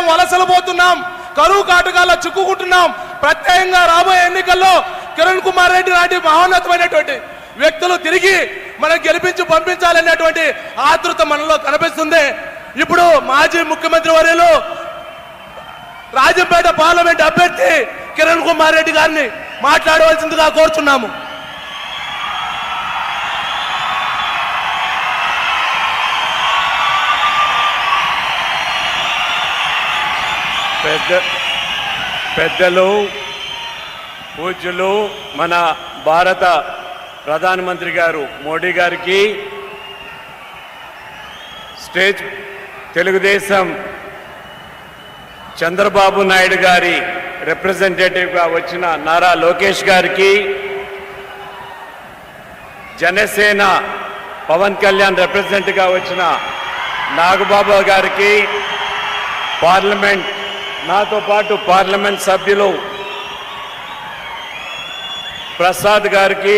మేము వలసలు పోతున్నాం, కరువు కాటకాల్లో చిక్కుకుంటున్నాం. ప్రత్యేకంగా రాబోయే ఎన్నికల్లో కిరణ్ కుమార్ రెడ్డి లాంటి మహోన్నతమైనటువంటి వ్యక్తులు తిరిగి మనం గెలిపించి పంపించాలనేటువంటి ఆతృత మనలో కనిపిస్తుంది. ఇప్పుడు మాజీ ముఖ్యమంత్రి వర్యులు రాజంపేట పార్లమెంట్ అభ్యర్థి కిరణ్ కుమార్ రెడ్డి గారిని మాట్లాడవలసిందిగా కోరుచున్నాము. పెద్దలు పూజ్యులు మన భారత ప్రధానమంత్రి గారు మోడీ గారికి, స్టేజ్ తెలుగుదేశం చంద్రబాబు నాయుడు గారి రిప్రజెంటేటివ్గా వచ్చిన నారా లోకేష్ గారికి, జనసేన పవన్ కళ్యాణ్ రిప్రజెంట్గా వచ్చిన నాగబాబు గారికి, పార్లమెంట్ నాతో పాటు పార్లమెంట్ సభ్యులు ప్రసాద్ గారికి,